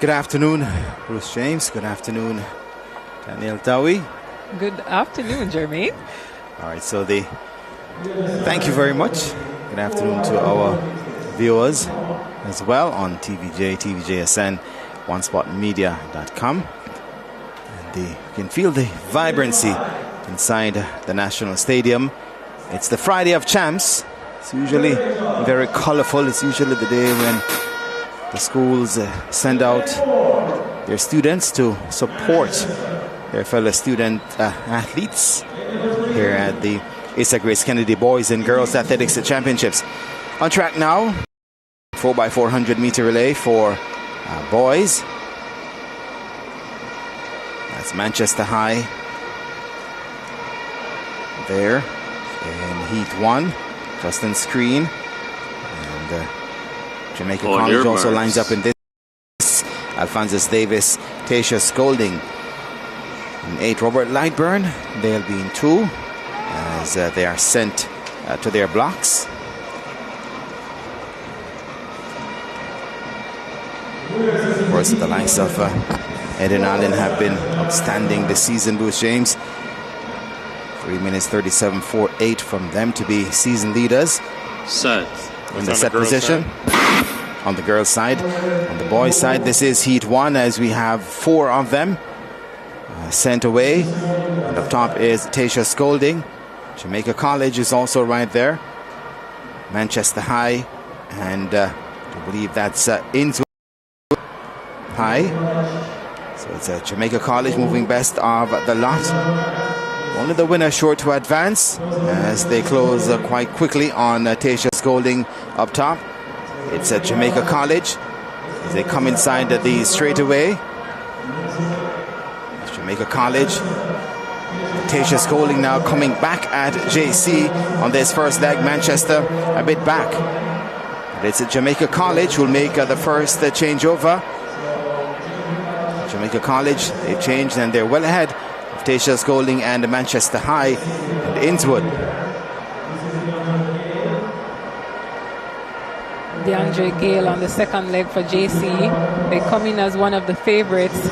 Good afternoon, Bruce James. Good afternoon, Daniel Dowie. Good afternoon, Jermaine. All right, so thank you very much. Good afternoon to our viewers as well on TVJ, TVJSN, onespotmedia.com. And you can feel the vibrancy inside the National Stadium. It's the Friday of Champs. It's usually very colorful. It's usually the day when the schools send out their students to support their fellow student athletes here at the ISSA Grace Kennedy Boys and Girls Athletics Championships. On track now, 4x400 meter relay for boys. That's Manchester High there in Heat 1. Justin Screen and Jamaica College also lines up in this. Alphonsus Davis, Tasha Scolding. In 8, Robert Lightburn. They'll be in 2 as they are sent to their blocks. Of course, the likes of Eden Allen have been outstanding this season, Bruce James. 3 minutes 37.48 from them to be season leaders. Set. In the set position. On the girls' side. On the boys' side, this is Heat 1 as we have 4 of them sent away. And up top is Tasha Scolding. Jamaica College is also right there. Manchester High. And I believe that's Innsbruck High. So it's Jamaica College moving best of the lot. Only the winner sure to advance as they close quite quickly on Tasha Scolding up top. It's at Jamaica College as they come inside the straightaway. It's Jamaica College. Tasha Scolding now coming back at JC on this first leg. Manchester a bit back. But it's at Jamaica College who'll make the first changeover. Jamaica College, they've changed and they're well ahead of Tasha Scolding and Manchester High and Innswood. DeAndre Gale on the second leg for JC. They come in as one of the favorites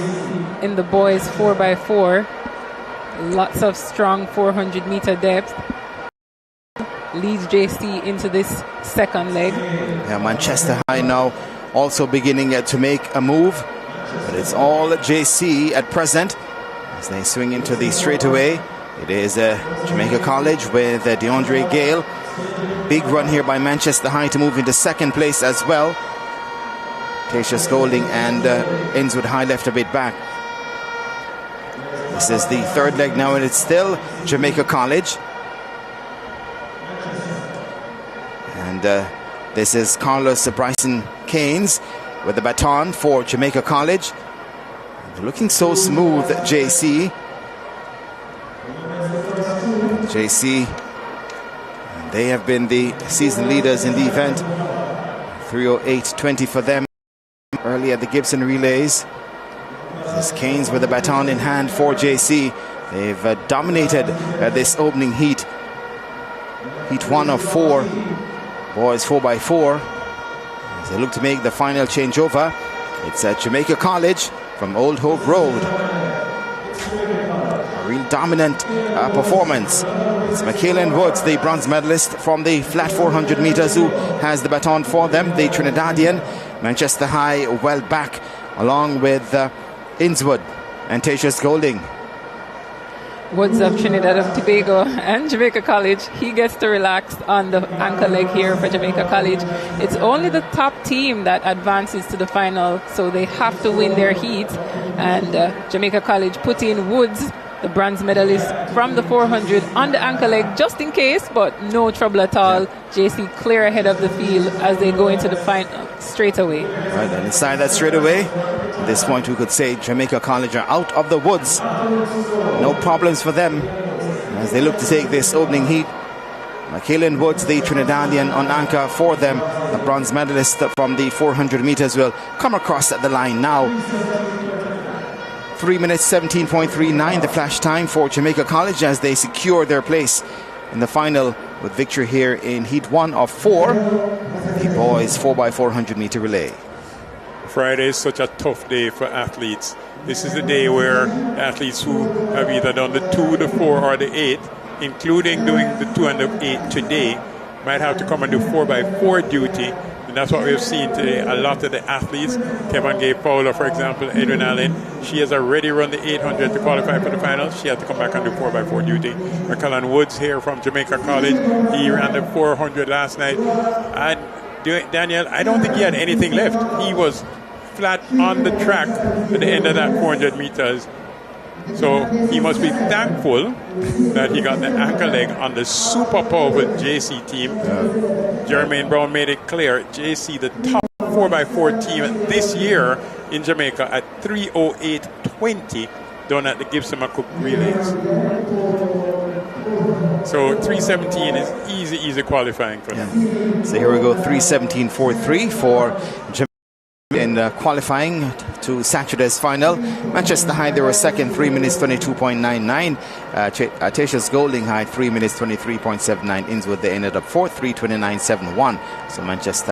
in the boys 4x4. Lots of strong 400 meter depth. Leads JC into this second leg. Yeah, Manchester High now also beginning to make a move. But it's all JC at present as they swing into the straightaway. It is Jamaica College with DeAndre Gale. Big run here by Manchester High to move into second place as well. Tasha Scolding and Innswood High left a bit back. This is the third leg now and it's still Jamaica College. And this is Carlos Bryson Keynes with the baton for Jamaica College. They're looking so smooth, JC. JC, they have been the season leaders in the event. 3:08.20 for them early at the Gibson Relays. This is Keynes with the baton in hand for JC. They've dominated this opening heat. Heat 1 of 4. Boys 4x4. As they look to make the final changeover, it's at Jamaica College from Old Hope Road. A real dominant performance. It's Michaelan Woods, the bronze medalist from the flat 400 meters, who has the baton for them. The Trinidadian. Manchester High well back, along with Innswood and Tasha Scolding. Woods of Trinidad and Tobago and Jamaica College. He gets to relax on the anchor leg here for Jamaica College. It's only the top team that advances to the final, so they have to win their heat. And Jamaica College put in Woods, the bronze medalist from the 400, on the anchor leg just in case, but no trouble at all. JC clear ahead of the field as they go into the final straight away. Right, and inside that straightaway, at this point we could say Jamaica College are out of the woods. No problems for them as they look to take this opening heat. Michaelan Woods, the Trinidadian, on anchor for them. The bronze medalist from the 400 meters will come across the line now. 3 minutes 17.39 the flash time for Jamaica College as they secure their place in the final with victory here in Heat 1 of 4, the boys 4x400 meter relay. Friday is such a tough day for athletes. This is the day where athletes who have either done the 2, the 4, or the 8, including doing the 2 and the 8 today, might have to come and do 4x4 duty. And that's what we've seen today. A lot of the athletes, Kevin Gay Fowler, for example, Edwin Allen, she has already run the 800 to qualify for the finals. She had to come back and do 4x4 duty. McCullen Woods here from Jamaica College, he ran the 400 last night. And Daniel, I don't think he had anything left. He was flat on the track at the end of that 400 meters. So he must be thankful that he got the ankle leg on the super powerful JC team. Jermaine Brown made it clear, JC, the top 4x4 team this year in Jamaica at 3:08.20 done at the Gibson McCook Relays. So 3:17 is easy qualifying for them. So here we go, 3:17.43 for Jamaica in qualifying to Saturday's final. Manchester High, they were second, 3 minutes 22.99. Tasha's Golding High, 3 minutes 23.79. Innswood, they ended up fourth, 3:29.71. So Manchester